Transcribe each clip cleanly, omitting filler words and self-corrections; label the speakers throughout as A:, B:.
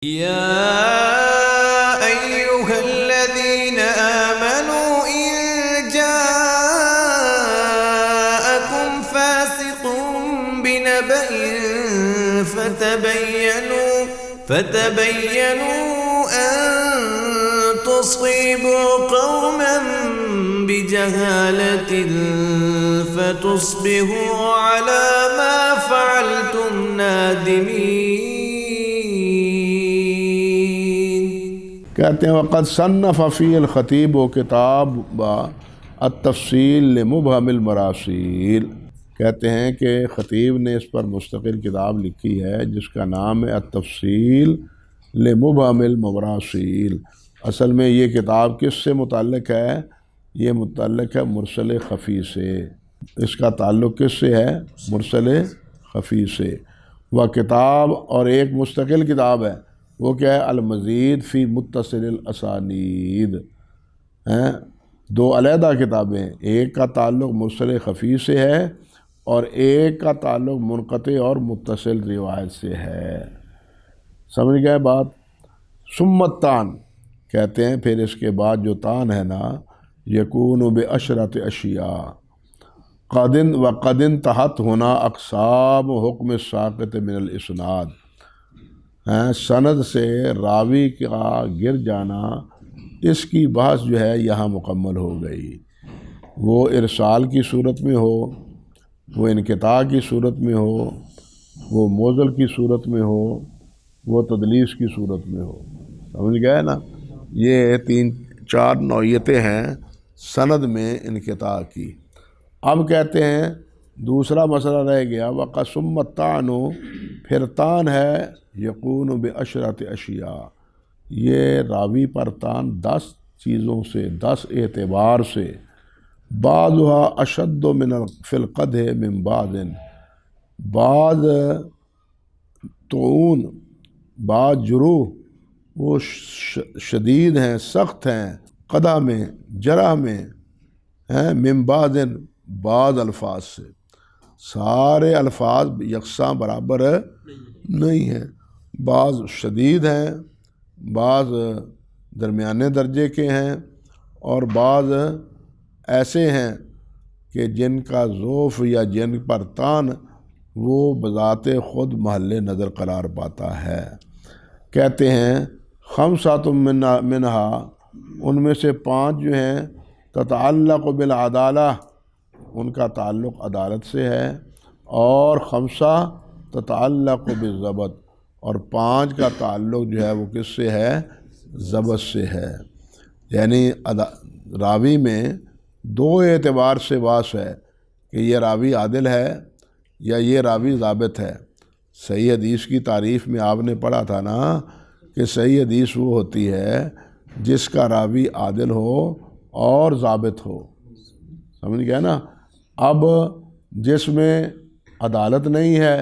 A: يا أيها الذين آمنوا إن جاءكم فاسق بنبأ فتبينوا أن تصيبوا قوما بجهالة فتصبحوا على ما فعلتم نادمين۔
B: کہتے ہیں وقد صنف فی الخطیب و کتاب التفصیل لمبہم المراسیل، کہتے ہیں کہ خطیب نے اس پر مستقل کتاب لکھی ہے جس کا نام ہے التفصیل لمبہم المراسیل۔ اصل میں یہ کتاب کس سے متعلق ہے؟ یہ متعلق ہے مرسل خفی سے۔ اس کا تعلق کس سے ہے؟ مرسل خفی سے۔ وہ کتاب اور ایک مستقل کتاب ہے، وہ کیا ہے؟ المزید فی متصل الاسانید ہیں۔ دو علیحدہ کتابیں ہیں، ایک کا تعلق مرسل خفی سے ہے اور ایک کا تعلق منقطع اور متصل روایت سے ہے۔ سمجھ گئے بات؟ ثم التان، کہتے ہیں پھر اس کے بعد جو تان ہے نا، یکون بعشرۃ اشیاء قد انتہت ہونا اقسام حکم الساقط من الاسناد، سند سے راوی کا گر جانا، اس کی بحث جو ہے یہاں مکمل ہو گئی۔ وہ ارسال کی صورت میں ہو، وہ انقطاع کی صورت میں ہو، وہ موزل کی صورت میں ہو، وہ تدلیس کی صورت میں ہو۔ سمجھ گئے نا؟ یہ 3-4 نوعیتیں ہیں سند میں انقطاع کی۔ اب کہتے ہیں دوسرا مسئلہ رہ گیا وقسم الطعن، پھر تان ہے یکون بعشرۃ اشیاء، یہ راوی پر تان 10 چیزوں سے، 10 اعتبار سے، بعضها اشد من فی القدح من بعض، بعض طعون، بعض جروح وہ شدید ہیں، سخت ہیں، قدح میں، جرح میں ہیں، من بعض، بعض الفاظ سے۔ سارے الفاظ یکساں برابر نہیں ہیں، بعض شدید ہیں، بعض درمیانے درجے کے ہیں، اور بعض ایسے ہیں کہ جن کا ضعف یا جن پر تان وہ بذات خود محل نظر قرار پاتا ہے۔ کہتے ہیں خمسۃ منہا، ان میں سے 5 جو ہیں تتعلق بالعدالہ، ان کا تعلق عدالت سے ہے، اور 5 تتعلق بالضبط، اور 5 کا تعلق جو ہے وہ کس سے ہے؟ ضبط سے ہے۔ یعنی راوی میں 2 اعتبار سے واس ہے کہ یہ راوی عادل ہے یا یہ راوی ضابط ہے۔ صحیح حدیث کی تعریف میں آپ نے پڑھا تھا نا کہ صحیح حدیث وہ ہوتی ہے جس کا راوی عادل ہو اور ضابط ہو۔ سمجھ گیا نا؟ اب جس میں عدالت نہیں ہے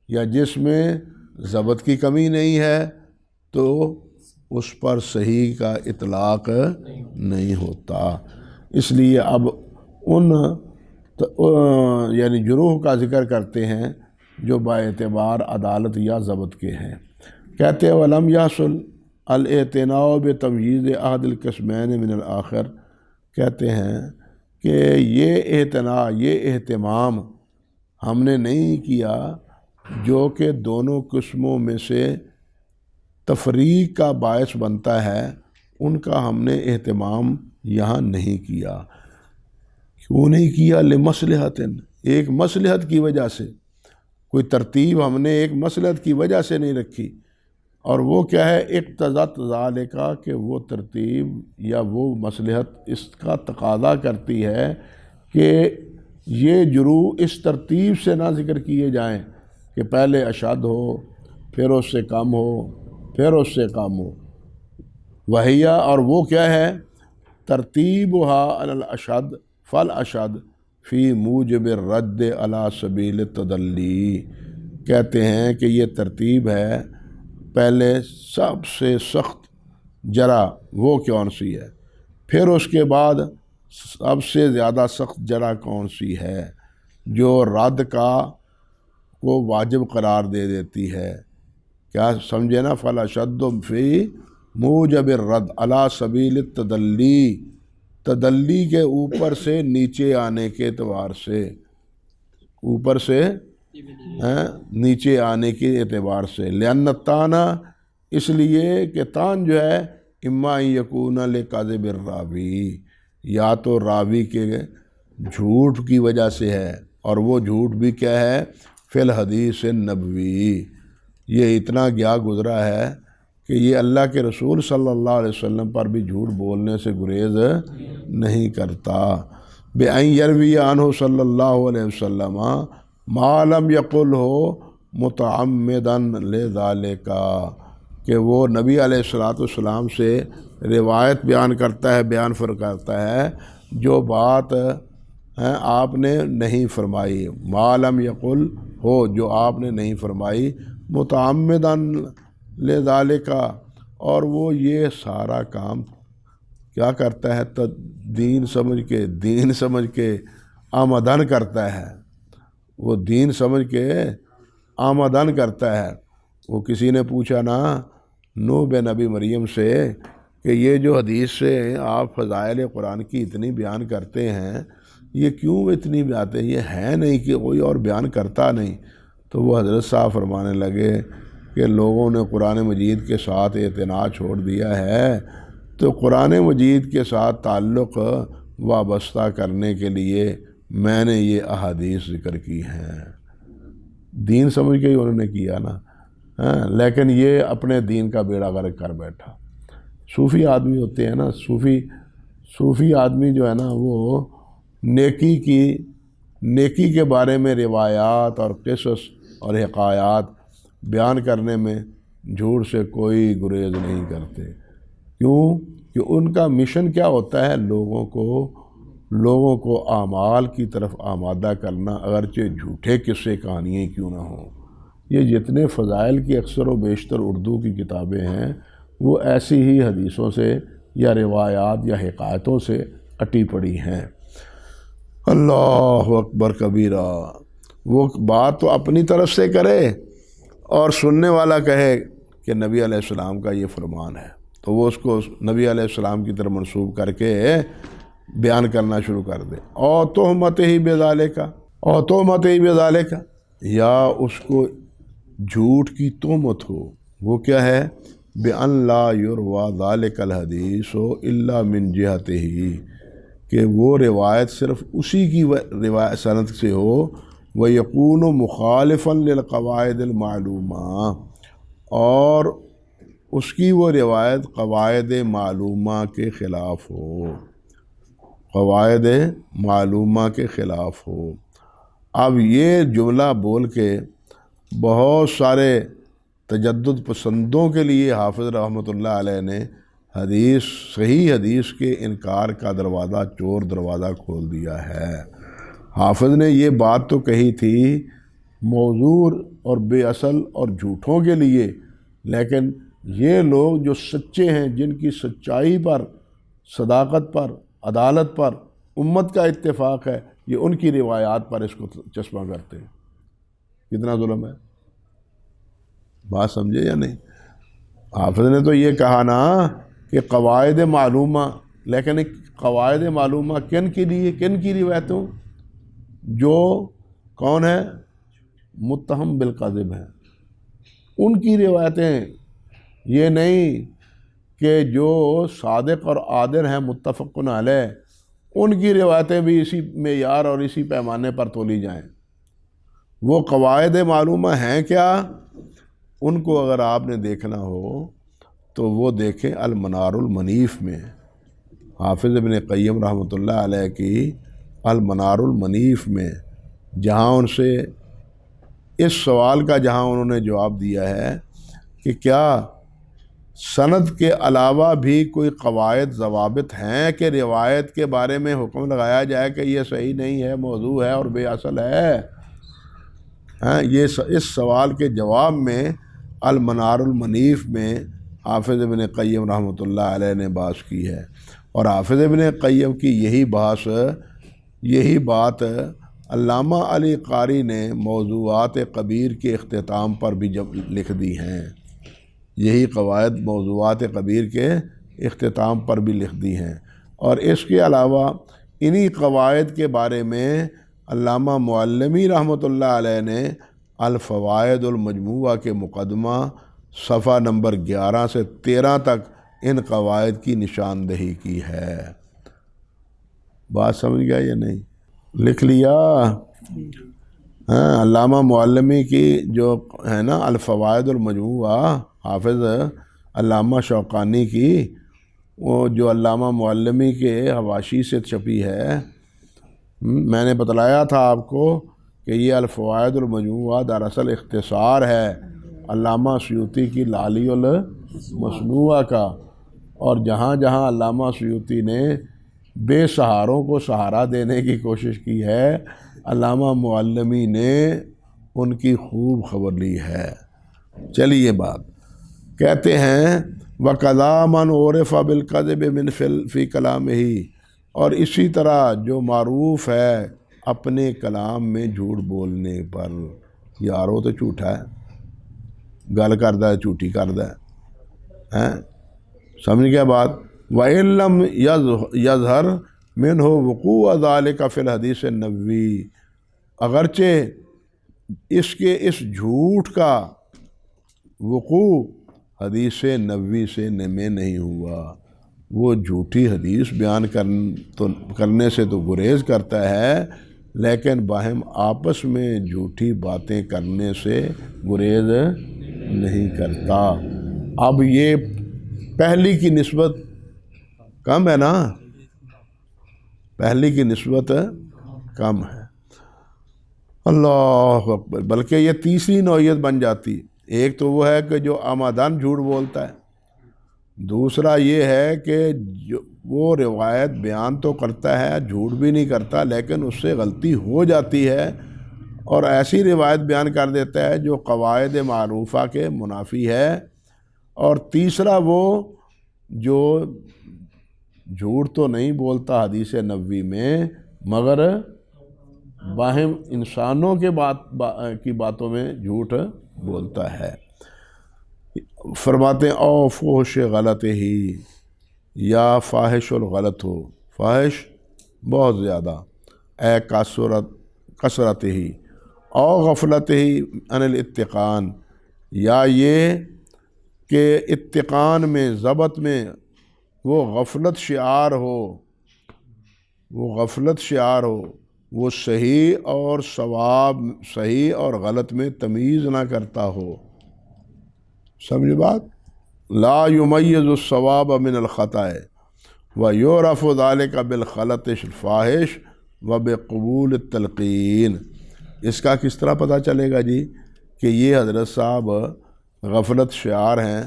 B: یا جس میں ضبط کی کمی نہیں ہے تو اس پر صحیح کا اطلاق نہیں ہوتا۔ اس لیے اب ان یعنی جروح کا ذکر کرتے ہیں جو باعتبار عدالت یا ضبط کے ہیں۔ کہتے ہیں وَلَمْ يَحْصُلْ الاعتناء بتمییز احد القسمین من الآخر، کہتے ہیں کہ یہ اعتناء، یہ اہتمام ہم نے نہیں کیا جو کہ دونوں قسموں میں سے تفریق کا باعث بنتا ہے، ان کا ہم نے اہتمام یہاں نہیں کیا۔ کیوں نہیں کیا؟ لمصلحت، ایک مصلحت کی وجہ سے، کوئی ترتیب ہم نے ایک مصلحت کی وجہ سے نہیں رکھی، اور وہ کیا ہے؟ اقتضت ذالک، کہ وہ ترتیب یا وہ مصلحت اس کا تقاضا کرتی ہے کہ یہ جروح اس ترتیب سے نہ ذکر کیے جائیں کہ پہلے اشد ہو، پھر اس سے کم ہو، پھر اس سے کم ہو۔ وہیہ، اور وہ کیا ہے؟ ترتیبھا علی الاشد فالاشد فی موجب الرد علی سبیل التدلی، کہتے ہیں کہ یہ ترتیب ہے پہلے سب سے سخت جرح وہ کون سی ہے، پھر اس کے بعد سب سے زیادہ سخت جرح کون سی ہے جو رد کا کو واجب قرار دے دیتی ہے کیا سمجھے نا، فلا شد فی موجب الرد علی سبیل التدلی، تدلی کے اوپر سے نیچے آنے کے اعتبار سے، اوپر سے نیچے آنے کے اعتبار سے، لأن التانا، اس لیے کہ تان جو ہے اما ان یکون لکاذب الراوی، یا تو راوی کے جھوٹ کی وجہ سے ہے، اور وہ جھوٹ بھی کیا ہے، فی الحدیث النبوی، یہ اتنا گیا گزرا ہے کہ یہ اللہ کے رسول صلی اللہ علیہ وسلم پر بھی جھوٹ بولنے سے گریز نہیں کرتا، بِأَن یروی عنہ صلی اللہ علیہ وسلم ما لم یقل ہو متعمدا لذالک، کہ وہ نبی علیہ الصلوۃ والسلام سے روایت بیان کرتا ہے جو بات آپ نے نہیں فرمائی، ما لم یقل ہو، جو آپ نے نہیں فرمائی، متعمدا لذالک، اور وہ یہ سارا کام کیا کرتا ہے، دین سمجھ کے آمدن کرتا ہے، وہ دین سمجھ کے آمدن کرتا ہے۔ وہ کسی نے پوچھا نا نوح بن نبی مریم سے کہ یہ جو حدیث سے آپ فضائل قرآن کی اتنی بیان کرتے ہیں، یہ کیوں اتنی آتے ہیں، یہ ہے نہیں کہ کوئی اور بیان کرتا نہیں؟ تو وہ حضرت صاحب فرمانے لگے کہ لوگوں نے قرآن مجید کے ساتھ اعتنا چھوڑ دیا ہے، تو قرآن مجید کے ساتھ تعلق وابستہ کرنے کے لیے میں نے یہ احادیث ذکر کی ہیں، دین سمجھ کے ہی انہوں نے کیا نا، لیکن یہ اپنے دین کا بیڑا غرق کر بیٹھا۔ صوفی آدمی ہوتے ہیں نا، صوفی آدمی جو ہے نا، وہ نیکی کے بارے میں روایات اور قصص اور حکایات بیان کرنے میں جھوٹ سے کوئی گریز نہیں کرتے۔ کیوں؟ کہ ان کا مشن کیا ہوتا ہے، لوگوں کو اعمال کی طرف آمادہ کرنا، اگرچہ جھوٹے قصے کہانیاں کیوں نہ ہوں۔ یہ جتنے فضائل کی اکثر و بیشتر اردو کی کتابیں ہیں، وہ ایسی ہی حدیثوں سے یا روایات یا حکایتوں سے اٹی پڑی ہیں۔ اللہ اکبر کبیرہ، وہ بات تو اپنی طرف سے کرے اور سننے والا کہے کہ نبی علیہ السلام کا یہ فرمان ہے، تو وہ اس کو نبی علیہ السلام کی طرف منسوب کر کے بیان کرنا شروع کر دے، اور تہمت ہی بذالک، یا اس کو جھوٹ کی تہمت ہو، وہ کیا ہے، بِأَن لَا يُرْوَى ذَلِكَ الْحَدِيثُ إِلَّا مِنْ جِهَتِهِ، کہ وہ روایت صرف اسی کی روایت سند سے ہو، وَيَكُونُ مُخَالِفًا لِلْقَوَائِدِ الْمَعْلُومَةِ، اور اس کی وہ روایت قواعد معلومہ کے خلاف ہو، قواعد معلومہ کے خلاف ہو۔ اب یہ جملہ بول کے بہت سارے تجدد پسندوں کے لیے حافظ رحمۃ اللہ علیہ نے صحیح حدیث کے انکار کا چور دروازہ کھول دیا ہے۔ حافظ نے یہ بات تو کہی تھی موضوع اور بے اصل اور جھوٹوں کے لیے، لیکن یہ لوگ جو سچے ہیں، جن کی سچائی پر، صداقت پر، عدالت پر امت کا اتفاق ہے، یہ ان کی روایات پر اس کو چشمہ کرتے ہیں۔ کتنا ظلم ہے، بات سمجھے یا نہیں؟ حافظ نے تو یہ کہا نا کہ قواعد معلومہ، لیکن قواعد معلومہ کن کے لیے، کن کی روایتوں؟ جو کون ہے، متہم بالکذب ہیں، ان کی روایتیں، یہ نہیں کہ جو صادق اور عادل ہیں متفق علیہ، ان کی روایتیں بھی اسی معیار اور اسی پیمانے پر تولی جائیں۔ وہ قواعد معلومہ ہیں کیا؟ ان کو اگر آپ نے دیکھنا ہو تو وہ دیکھیں المنار المنیف میں، حافظ ابن قیم رحمۃ اللہ علیہ کی المنار المنیف میں، جہاں ان سے اس سوال کا جہاں انہوں نے جواب دیا ہے کہ کیا سند کے علاوہ بھی کوئی قواعد ضوابط ہیں کہ روایت کے بارے میں حکم لگایا جائے کہ یہ صحیح نہیں ہے، موضوع ہے اور بے اصل ہے؟ یہ اس سوال کے جواب میں المنار المنیف میں حافظ ابن قیم رحمۃ اللہ علیہ نے بحث کی ہے، اور حافظ ابن قیم کی یہی بات علامہ علی قاری نے موضوعات کبیر کے اختتام پر بھی جب لکھ دی ہیں۔ یہی قواعد موضوعات کبیر کے اختتام پر بھی لکھ دی ہیں۔ اور اس کے علاوہ انہی قواعد کے بارے میں علامہ معلمی رحمۃ اللہ علیہ نے الفوائد المجموعہ کے مقدمہ صفحہ نمبر 11 سے 13 تک ان قواعد کی نشاندہی کی ہے۔ بات سمجھ گیا یا نہیں؟ لکھ لیا؟ ہاں، علامہ معلمی کی جو ہے نا الفوائد المجموعہ، حافظ علامہ شوقانی کی، وہ جو علامہ معلمی کے حواشی سے چھپی ہے، میں نے بتلایا تھا آپ کو کہ یہ الفوائد المجموعہ دراصل اختصار ہے علامہ سیوطی کی لعلی المصنوعہ کا، اور جہاں جہاں علامہ سیوطی نے بے سہاروں کو سہارا دینے کی کوشش کی ہے، علامہ معلمی نے ان کی خوب خبر لی ہے۔ چلیے بات کہتے ہیں وَقَضَىٰ مَنْ عُرِفَ بِالْكَذِبِ مِنْ فِي كَلَامِهِ، اور اسی طرح جو معروف ہے اپنے کلام میں جھوٹ بولنے پر، یارو تو جھوٹا ہے، گل کردا ہے جھوٹی کردا ہے، سمجھ گیا بات؟ وَإِن لَّمْ يَظْهَرْ مِنْهُ وُقُوعُ ذَلِكَ فِي الْحَدِيثِ النَّبَوِّي، اگرچہ اس کے اس جھوٹ کا وقوع حدیث نبوی سے میں نہیں ہوا، وہ جھوٹی حدیث بیان کرنے سے تو گریز کرتا ہے، لیکن باہم آپس میں جھوٹی باتیں کرنے سے گریز نہیں کرتا۔ اب یہ پہلی کی نسبت کم ہے نا، پہلی کی نسبت کم ہے، اللہ اکبر، بلکہ یہ تیسری نوعیت بن جاتی۔ ایک تو وہ ہے کہ جو آمدن جھوٹ بولتا ہے، دوسرا یہ ہے کہ وہ روایت بیان تو کرتا ہے، جھوٹ بھی نہیں کرتا، لیکن اس سے غلطی ہو جاتی ہے اور ایسی روایت بیان کر دیتا ہے جو قواعد معروفہ کے منافی ہے۔ اور تیسرا وہ جو جھوٹ تو نہیں بولتا حدیث نبوی میں، مگر باہم انسانوں کے کی باتوں میں جھوٹ بولتا ہے۔ فرماتے ہیں او فحش غلط ہی، یا فاحش الغلط ہو، فاحش بہت زیادہ، اے کثرت ہی، او غفلت ہی عن الاتقان، یا یہ کہ اتقان میں، ضبط میں وہ غفلت شعار ہو، وہ صحیح اور صواب، صحیح اور غلط میں تمیز نہ کرتا ہو، سمجھ بات؟ لا یمیز الصواب من الخطأ ویعرف ذلك بالخلط الفاحش وبقبول التلقین۔ اس کا کس طرح پتہ چلے گا جی کہ یہ حضرت صاحب غفلت شعار ہیں؟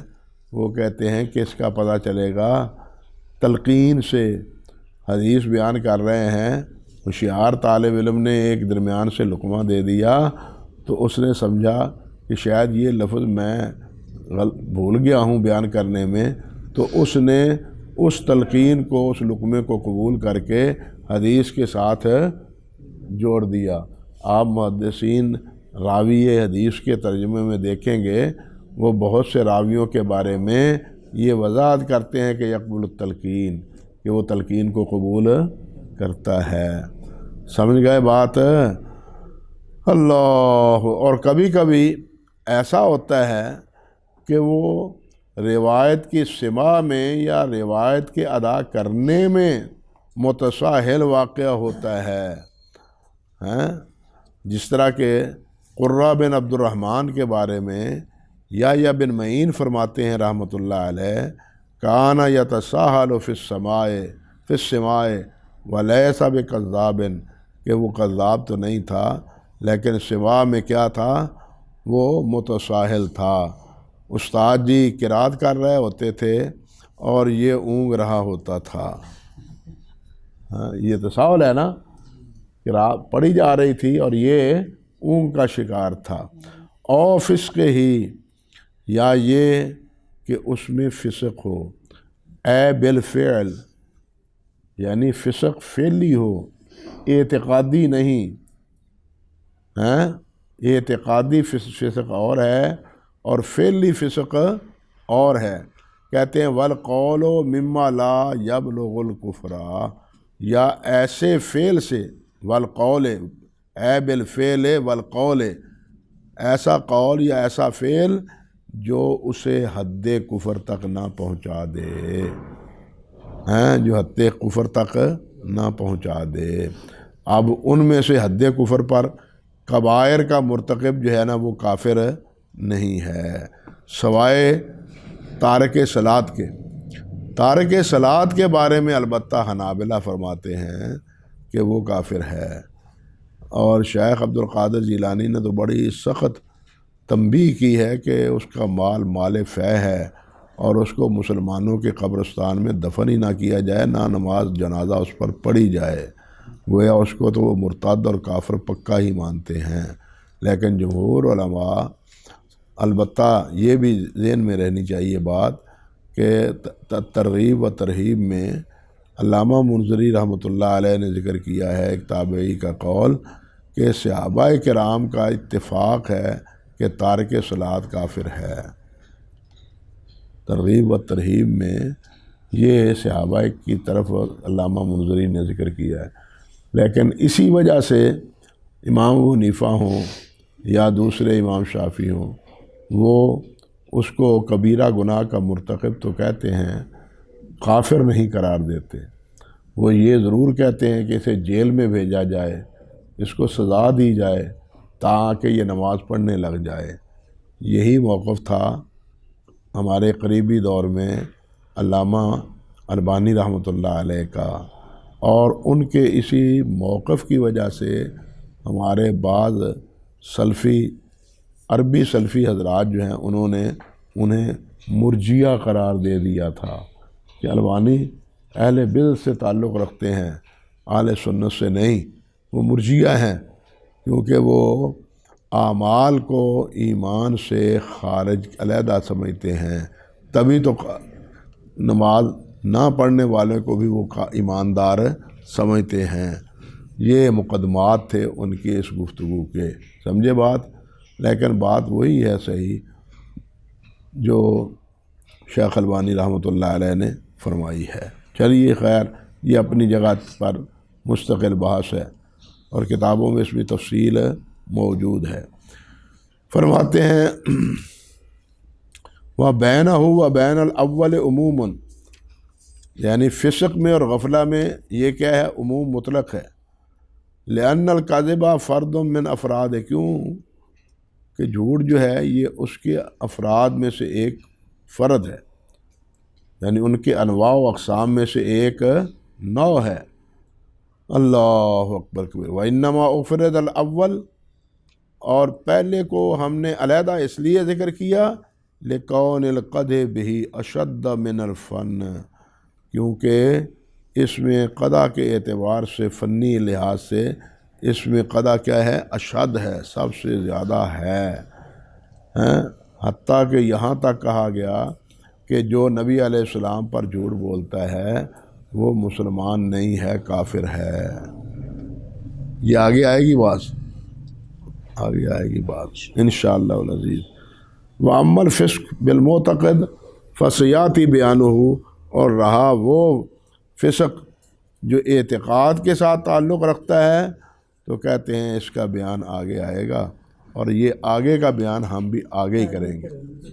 B: وہ کہتے ہیں کہ اس کا پتہ چلے گا تلقین سے، حدیث بیان کر رہے ہیں، ہوشیار طالب علم نے ایک درمیان سے لقمہ دے دیا تو اس نے سمجھا کہ شاید یہ لفظ میں بھول گیا ہوں بیان کرنے میں، تو اس نے اس تلقین کو، اس لقمے کو قبول کر کے حدیث کے ساتھ جوڑ دیا۔ آپ محدثین راوی حدیث کے ترجمے میں دیکھیں گے، وہ بہت سے راویوں کے بارے میں یہ وضاحت کرتے ہیں کہ یقبل التلقین، کہ وہ تلقین کو قبول کرتا ہے۔ سمجھ گئے بات؟ اللہ۔ اور کبھی کبھی ایسا ہوتا ہے کہ وہ روایت کی سماع میں یا روایت کے ادا کرنے میں متساہل واقعہ ہوتا ہے، جس طرح کہ قرہ بن عبد الرحمن کے بارے میں یحییٰ بن معین فرماتے ہیں رحمۃ اللہ علیہ، کان یتساہل فی السماع ولیس بکذاب، کہ وہ کذاب تو نہیں تھا لیکن سماع میں کیا تھا؟ وہ متساہل تھا۔ استاد جی قرات کر رہے ہوتے تھے اور یہ اونگ رہا ہوتا تھا، یہ تساہل ہے نا، قرات پڑھی جا رہی تھی اور یہ اونگ کا شکار تھا۔ او فسق ہی، یا یہ کہ اس میں فسق ہو، اے بالفعل، یعنی فسق فعلی ہو، اعتقادی نہیں، اعتقادی فسق اور ہے اور فعلی فسق اور ہے، کہتے ہیں والقول مما لا یبلغ الکفر، یا ایسے فعل سے، والقول اے بالفعل والقول، ایسا قول یا ایسا فعل جو اسے حد کفر تک نہ پہنچا دے، جو حد کفر تک نہ پہنچا دے۔ اب ان میں سے حد کفر پر کبائر کا مرتکب جو ہے نا وہ کافر نہیں ہے، سوائے تارک صلاۃ کے۔ تارک صلاۃ کے بارے میں البتہ حنابلہ فرماتے ہیں کہ وہ کافر ہے، اور شیخ عبد القادر جیلانی نے تو بڑی سخت تنبیہ کی ہے کہ اس کا مال فے ہے، اور اس کو مسلمانوں کے قبرستان میں دفن ہی نہ کیا جائے، نہ نماز جنازہ اس پر پڑھی جائے، گویا اس کو تو وہ مرتد اور کافر پکا ہی مانتے ہیں۔ لیکن جمہور علماء، البتہ یہ بھی ذہن میں رہنی چاہیے بات کہ ترغیب و ترہیب میں علامہ منذری رحمۃ اللہ علیہ نے ذکر کیا ہے ایک تابعی کا قول کہ صحابہ کرام کا اتفاق ہے کہ تارک صلاۃ کافر ہے۔ ترغیب و ترہیب میں یہ صحابہ کی طرف علامہ منذری نے ذکر کیا ہے، لیکن اسی وجہ سے امام ابو حنیفہ ہوں یا دوسرے امام شافعی ہوں، وہ اس کو کبیرہ گناہ کا مرتکب تو کہتے ہیں، کافر نہیں قرار دیتے۔ وہ یہ ضرور کہتے ہیں کہ اسے جیل میں بھیجا جائے، اس کو سزا دی جائے تاکہ یہ نماز پڑھنے لگ جائے۔ یہی موقف تھا ہمارے قریبی دور میں علامہ البانی رحمۃ اللہ علیہ کا، اور ان کے اسی موقف کی وجہ سے ہمارے بعض سلفی، عربی سلفی حضرات جو ہیں انہیں مرجیہ قرار دے دیا تھا کہ البانی اہل بدعت سے تعلق رکھتے ہیں، اہل سنت سے نہیں، وہ مرجیہ ہیں، کیونکہ وہ اعمال کو ایمان سے خارج علیحدہ سمجھتے ہیں، تبھی تو نماز نہ پڑھنے والے کو بھی وہ ایماندار سمجھتے ہیں۔ یہ مقدمات تھے ان کی اس گفتگو کے، سمجھے بات؟ لیکن بات وہی ہے صحیح جو شیخ البانی رحمۃ اللہ علیہ نے فرمائی ہے۔ چلیے خیر، یہ اپنی جگہ پر مستقل بحث ہے، اور کتابوں میں اس میں تفصیل موجود ہے۔ فرماتے ہیں وَبَيْنَهُ وَبَيْنَ الْأَوَّلِ عموماً، یعنی فسق میں اور غفلہ میں یہ کیا ہے؟ عموم مطلق ہے۔ لِأَنَّ الْكَذِبَ فَرْدٌ مِّنْ أَفْرَادِ، کیوں کہ جھوٹ جو ہے یہ اس کے افراد میں سے ایک فرد ہے، یعنی ان کے انواع و اقسام میں سے ایک نوع ہے۔ اللہ اکبر کبیر۔ وَإِنَّمَا أُفْرِدَ الْأَوَّلُ، اور پہلے کو ہم نے علیحدہ اس لیے ذکر کیا لِقَوْنِ الْقَدْحِ بِهِ أَشَدَّ مِنَ الْفَنِّ، کیونکہ اس میں قدح کے اعتبار سے، فنی لحاظ سے اس میں قدح کیا ہے؟ اشد ہے، سب سے زیادہ ہے، حتیٰ کہ یہاں تک کہا گیا کہ جو نبی علیہ السلام پر جھوٹ بولتا ہے وہ مسلمان نہیں ہے، کافر ہے۔ یہ آگے آئے گی بات، آگے آئے گی بات انشاءاللہ العزیز۔ وَأَمَّا الْفِسْقُ بِالْمُعْتَقِدِ فَسَيَأْتِي بَيَانُهُ، اور رہا وہ فسق جو اعتقاد کے ساتھ تعلق رکھتا ہے تو کہتے ہیں اس کا بیان آگے آئے گا، اور یہ آگے کا بیان ہم بھی آگے ہی کریں گے۔